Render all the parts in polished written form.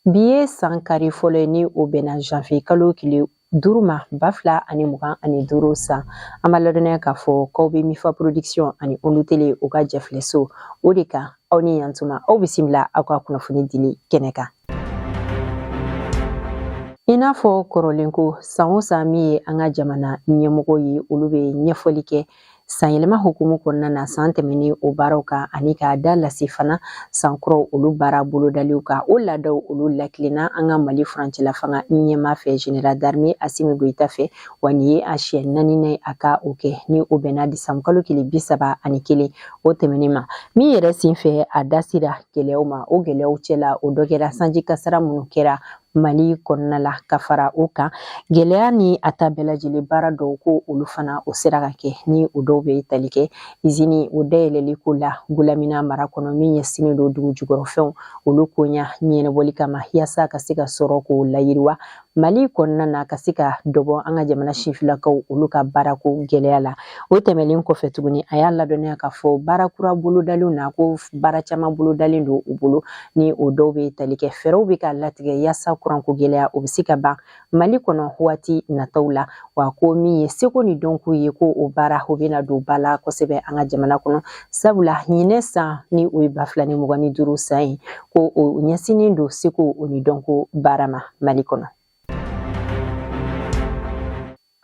Bi ye san kari fɔlɔ ye ni o bɛnna janvier kalo tile 5 ma 2025 san. An b'a ladɔnniya k'a fɔ k'aw bɛ Mifa Production ani Olu Tele u ka jɛfileso o de kan aw ni yantuma aw bisimila aw ka kunnafoni dili kɛnɛ kan. I n'a fɔ kɔrɔlen ko san o san min ye an ka jamana ɲɛmɔgɔ ye olu bɛ ɲɛfɔli kɛ san yɛlɛma hukumu kɔnɔna na san tɛmɛnen o baaraw kan ani k'a da lase fana san kuraw olu baara bolodaliw kan o laadaw olu lakilenna an ka Mali furancɛla fanga ɲɛmaa fɛ Général d'armée Assimi Goïta fɛ wa nin ye a siɲɛ 4nan a ka o kɛ ni o bɛnna Décembre kalo tile 31 o tɛmɛnen ma min yɛrɛ sen fɛ a da sera gɛlɛyaw ma o gɛlɛyaw cɛla o dɔ kɛra sanji kasara minnu kɛra Mali kɔnɔna la ka fara o kan gɛlɛya ni a ta bɛɛ lajɛlen baara dɔw ko olu fana o sera ka kɛ ni o dɔw bɛ tali kɛ usine o dayɛlɛli ko la Gulamina mara kɔnɔ min ɲɛsinnen don dugu jukɔrɔfɛnw olu koɲa ɲɛnɛbɔli kama yaasa ka se ka sɔrɔ k'o layiriwa Mali kɔnɔna na ka se ka dɔbɔ an ka jamana sifilakaw olu ka baarako gɛlɛya la o tɛmɛlen kɔfɛ tuguni a y'a ladɔnniya k'a fɔ baara kura bolodaliw na ko baara caman bolodalen don u bolo ni o dɔw bɛ tali kɛ fɛɛrɛw bɛ ka latigɛ yaasa kuranko gɛlɛya o bɛ se ka ban Mali kɔnɔ waati nataw la wa ko min ye seko ni dɔnko ye ko o baara o bɛna don ba la kosɛbɛ an ka jamana kɔnɔ sabula ɲinɛ san ni o ye 2025 san ye ko o ɲɛsinnen don seko o ni dɔnko baara ma Mali kɔnɔ.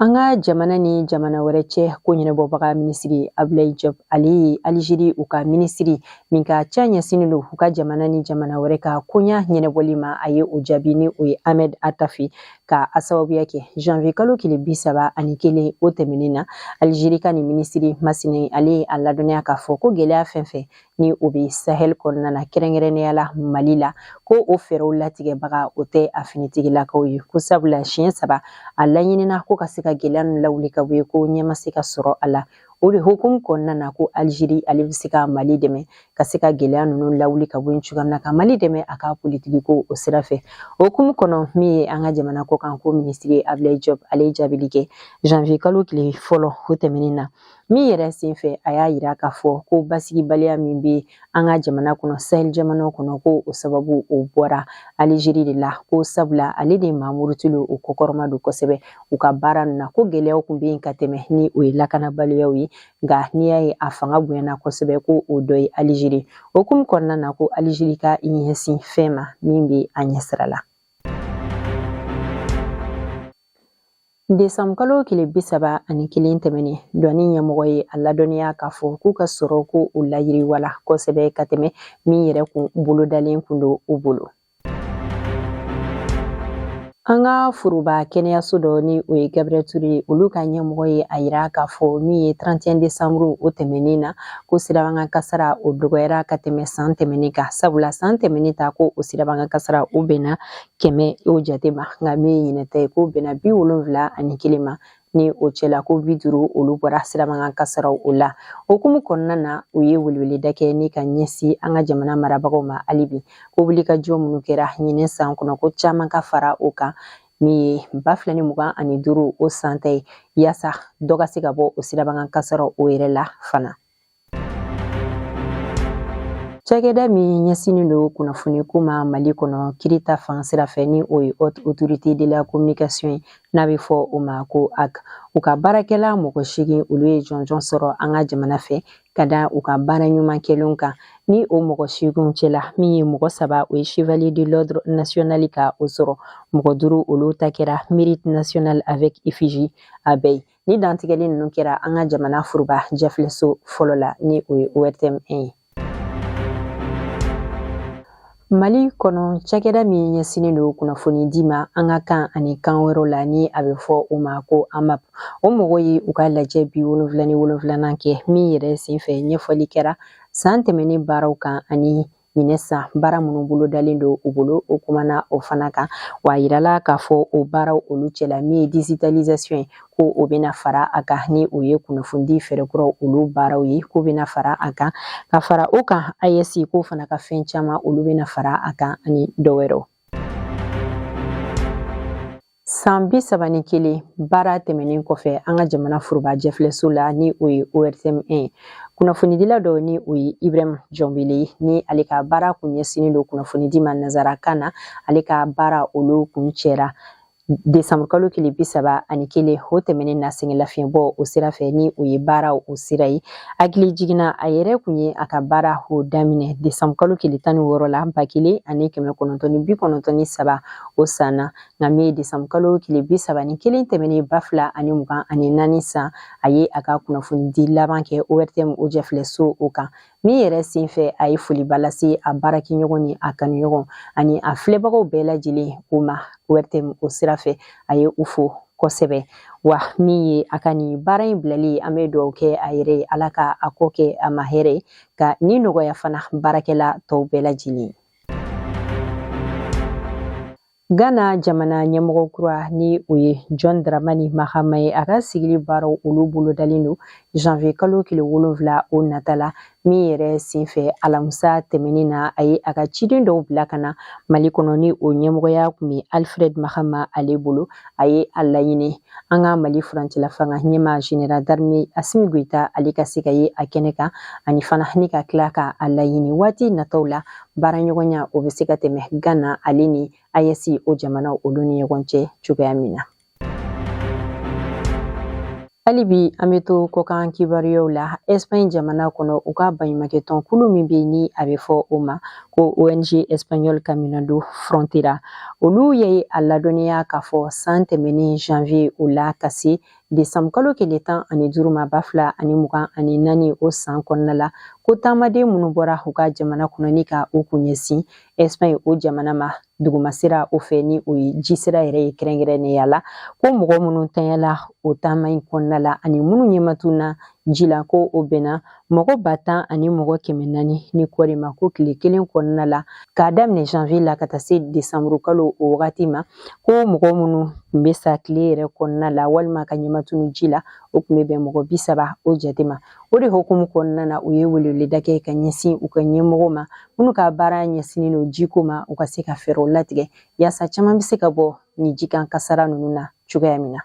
An ka jamana ni jamana wɛrɛ cɛ ko ɲɛnabɔbaga minisiri Abdoulaye Diop ale ye Aligérie u ka minisiri min ka ca ɲɛsinnen don u ka jamana ni jamana wɛrɛ ka koɲa ɲɛnabɔli ma a ye o jaabi ni o ye Ahmed Attafi ka a sababuya kɛ janvier kalo tile 31 o tɛmɛnen na Aligérie ka ni minisiri masina ale ye a ladɔnniya k'a fɔ ko gɛlɛya fɛn fɛn ni o bɛ Sahel kɔnɔna na kɛrɛnkɛrɛnnenya la Mali la ko o fɛɛrɛw latigɛbaga o tɛ a finitigilakaw ye ko sabula siɲɛ 3 a laɲinina ko ka se ka gɛlɛya ninnu lawuli ka bɔ ye ko ɲɛ ma se ka sɔrɔ a la o de hukumu kɔnɔna na ko Aligérie ale bɛ se ka Mali dɛmɛ ka se ka gɛlɛya ninnu lawuli ka bɔ yen cogoya min na ka Mali dɛmɛ a ka politiki ko o sira fɛ hukumu kɔnɔ min ye an ka jamana kɔ kan ko minisiri Abdoulaye Diop ale ye jaabili kɛ janvier kalo tile fɔlɔ o tɛmɛnen na min yɛrɛ sen fɛ a y'a yira k'a fɔ ko basigibaliya min bɛ an ka jamana kɔnɔ Sahel jamanaw kɔnɔ ko o sababu o bɔra Aligérie de la ko sabula ale de Mamour Tilo o kɔkɔrɔma don kosɛbɛ u ka baara ninnu na ko gɛlɛyaw tun bɛ yen ka tɛmɛ ni o ye lakanabaliyaw ye nka n'i y'a ye a fanga bonyana kosɛbɛ ko o dɔ ye Aligérie hukumu kɔnɔna na ko Aligérie ka ɲɛsin fɛn ma min bɛ a ɲɛsira la. Décembre kalo tile 31 tɛmɛnen douane ɲɛmɔgɔ ye a ladɔnniya k'a fɔ k'u ka sɔrɔ ko o layiriwala kosɛbɛ ka tɛmɛ min yɛrɛ kun bolodalen kun don u bolo. An ka foroba kɛnɛyaso dɔ ni o ye Gabriel Touré olu ka ɲɛmɔgɔ ye a yira k'a fɔ min ye 31 décembre o tɛmɛnen na ko sirabanga kasara o dɔgɔyara ka tɛmɛ san tɛmɛnen kan sabula san tɛmɛnen ta ko o sirabanga kasara o bɛnna 100 o jate ma nka min ye ɲinɛta ye ko bɛnna 71 ma ni o cɛla ko 50 olu bɔra sirabanga kasaraw o la hukumu kɔnɔna na u ye weleweleda kɛ ni ka ɲɛsin an ka jamana marabagaw ma hali bi ko wulikajɔ minnu kɛra ɲinɛ san kɔnɔ ko caman ka fara o kan min ye 2025 o san ta ye yaasa dɔ ka se ka bɔ o sirabanga kasaraw o yɛrɛ la fana. Cakɛda min ɲɛsinnen don kunnafoni ko ma Mali kɔnɔ kirita fan sira fɛ ni o ye Haute Autorité de la Communication ye n'a bɛ fɔ o ma ko HAC u ka baarakɛla mɔgɔ 8 olu ye jɔnjɔn sɔrɔ an ka jamana fɛ ka da u ka baara ɲuman kɛlenw kan ni o mɔgɔ 8 cɛla min ye mɔgɔ 3 o ye Chevalier de l'Ordre National ka o sɔrɔ mɔgɔ 5 olu ta kɛra Mérite National avec effigie a bɛɛ ye ni dantigɛli ninnu kɛra an ka jamana foroba jɛfileso fɔlɔ la ni o ye ORTM 1 ye. Mali kɔnɔ cakɛda min ɲɛsinnen don kunnafoni di ma an ka kan ani kan wɛrɛw la ni a bɛ fɔ o ma ko AMAP o mɔgɔ ye u ka lajɛ bi 77nan kɛ min yɛrɛ sen fɛ ɲɛfɔli kɛra san tɛmɛnen baaraw kan ani ɲinɛ san baara minnu bolodalen don u bolo o kumana o fana kan wa yirala k'a fɔ o baaraw olu cɛla min ye digitalisation ye ko o bɛna fara a kan ni o ye kunnafoni fɛɛrɛkuraw olu baaraw ye ko bɛna fara a kan ka fara o kan AES ko fana ka fɛn caman olu bɛna fara a kan ani dɔ wɛrɛw. San 31 baara tɛmɛnen kɔfɛ an ka jamana foroba jɛfileso la ni o ye ORTM 1 Kunnafonidila dɔ ni o ye Ibrahim Jɔnbele ni ale ka baara kun ɲɛsinnen don kunnafonidi ma nanzarakan na. Ale ka baara olu kun cɛra Desanburu kalo tile 31 o tɛmɛnen na sɛngɛlafiɲɛbɔ o sira fɛ ni o ye baara o sira ye. Hakili jiginna a yɛrɛ kun ye a ka baara o daminɛ Desanburu kalo tile 16 la 1993 o san na. Nka min ye Desanburu kalo tile 31 tɛmɛnen 2024 san a ye a ka kunnafonidi laban kɛ ORTM o jɛfilɛso o kan. Min yɛrɛ senfɛ a ye foliba lase a baarakɛɲɔgɔn ni a kanuɲɔgɔn ani a filɛbagaw bɛɛ lajɛlen o ma ORTM o sira fɛ a ye u fo kosɛbɛ. Wa min ye a ka nin baara in bilali an bɛ dugawu kɛ a yɛrɛ ye Ala ka a kɔ kɛ a ma hɛrɛ ye ka ni nɔgɔya fana baarakɛla tɔw bɛɛ lajɛlen. Ghana jamana ɲɛmɔgɔ kura ni o ye John Dramani Mahama ye a ka sigili baaraw olu bolo dalen don janvier kalo tile 7 o natala min yɛrɛ senfɛ alamisa tɛmɛnen na a ye a ka ciden dɔw bila ka na Mali kɔnɔ ni o ɲɛmɔgɔya kun bɛ Alfred Mahama ale bolo. A ye a laɲini an ka Mali furancɛla fanga ɲɛmaa Général d'armée Assimi Goïta ale ka se ka ye a kɛnɛ kan ani fana ni ka tila ka a laɲini waati nataw la baaraɲɔgɔnya o bɛ se ka tɛmɛ Ghana ale ni AES o jamana olu ni ɲɔgɔn cɛ cogoya min na. Hali bi an bɛ to kɔkan kibaruyaw la Espagne jamana kɔnɔ u ka baɲumankɛ tɔnkulu min bɛ ni a bɛ fɔ o ma ko ONG Espagnol Caminando Frontera. Olu ye a ladɔnniya k'a fɔ san tɛmɛnen janvier o la ka se Desanburu kalo tile 15 ma 2024 o san kɔnɔna la ko taamaden minnu bɔra u ka jamana kɔnɔ ni ka u kun ɲɛsin Espagne o jamana ma dugumasira o fɛ ni o ye jisira yɛrɛ ye kɛrɛnkɛrɛnnenya la ko mɔgɔ minnu tanyala o taama in kɔnɔna la ani minnu ɲɛmatuna ji la ko o bɛnna mɔgɔ 10 ani mɔgɔ 400 ni kɔri ma ko tile 1 kɔnɔna la k'a daminɛ janvier la ka taa se Desanburu kalo o wagati ma ko mɔgɔ minnu tun bɛ sa tile yɛrɛ kɔnɔna la walima ka ɲɛmatunu ji la o tun bɛ bɛn mɔgɔ 30 o jate ma. O de hukumu kɔnɔna na u ye weleweleda kɛ ka ɲɛsin u ka ɲɛmɔgɔ ma minnu ka baara ɲɛsinnen don jiko ma u ka se ka fɛɛrɛw latigɛ yaasa caman bɛ se ka bɔ ni jikan kasara ninnu na cogoya min na.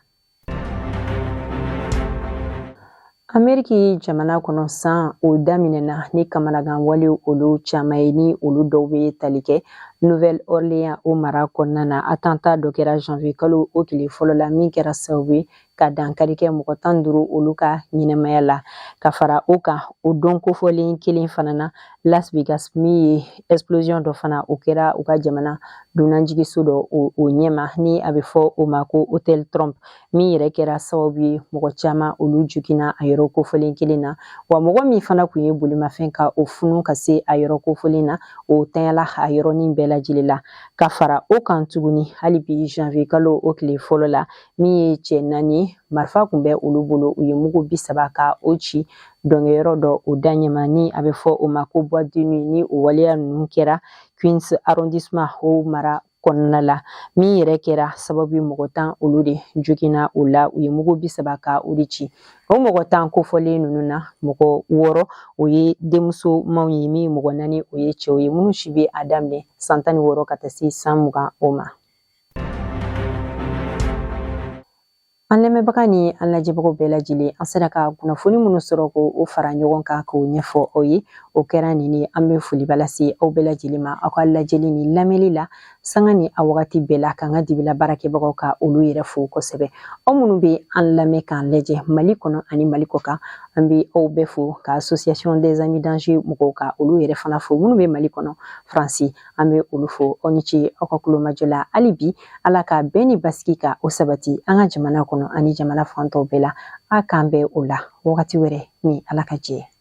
Ameriki jamana kɔnɔ san o daminɛna ni kamanagan wale olu caman ye ni olu dɔw bɛ tali kɛ Nouvelle-Orléans o mara kɔnɔna na attentat dɔ kɛra janvier kalo o tile fɔlɔ la min kɛra sababu ye ka dankari kɛ mɔgɔ 15 olu ka ɲɛnamaya la. Ka fara o kan o don kofɔlen kelen fana na Las Vegas min ye explosion dɔ fana o kɛra u ka jamana dunanjigiso dɔ o ɲɛma ni a bɛ fɔ o ma ko Hotel Trump min yɛrɛ kɛra sababu ye mɔgɔ caman olu jugina a yɔrɔ kofɔlen kelen na. Wa mɔgɔ min fana kun ye bolimafɛn ka o funu ka se a yɔrɔ kofɔlen na o tanyala a yɔrɔnin bɛɛ lajɛlen la. Ka fara o kan tuguni hali bi janvier kalo o tile fɔlɔ la min ye cɛ 4 marifa kun bɛ olu bolo u ye mugu 30 ka o ci dɔnkɛyɔrɔ dɔ o da ɲɛma ni a bɛ fɔ o ma ko boîte de nuit ni o waleya ninnu kɛra Queens arrondissement o mara kɔnɔna la min yɛrɛ kɛra sababu ye mɔgɔ 10 olu de jogina o la u ye mugu 30 ka o de ci. O mɔgɔ 10 kofɔlen ninnu na mɔgɔ 6 o ye denmusomaw ye min mɔgɔ 4 o ye cɛw ye minnu si bɛ a daminɛ san 16 ka taa se san 20 o ma. An lamɛnbaga ni an lajɛbagaw bɛɛ lajɛlen an sera ka kunnafoni minnu sɔrɔ ko o fara ɲɔgɔn kan k'o ɲɛfɔ aw ye o kɛra nin ye an bɛ foliba lase aw bɛɛ lajɛlen ma aw ka lajɛli ni lamɛnli la sanga ni a wagati bɛɛ la k'an ka dibila baarakɛbagaw ka olu yɛrɛ fo kosɛbɛ. Aw minnu bɛ an lamɛn k'an lajɛ Mali kɔnɔ ani Mali kɔ kan an bɛ aw bɛɛ fo ka association des amis d'Angers mɔgɔw ka olu yɛrɛ fana fo minnu bɛ Mali kɔnɔ Faransi an bɛ olu fo aw ni ce aw ka kulomajɔ la hali bi Ala ka bɛn ni basigi ka o sabati an ka jamana kɔnɔ ani jamana fan tɔw bɛɛ la a k'an bɛn o la wagati wɛrɛ ni Ala ka jɛ.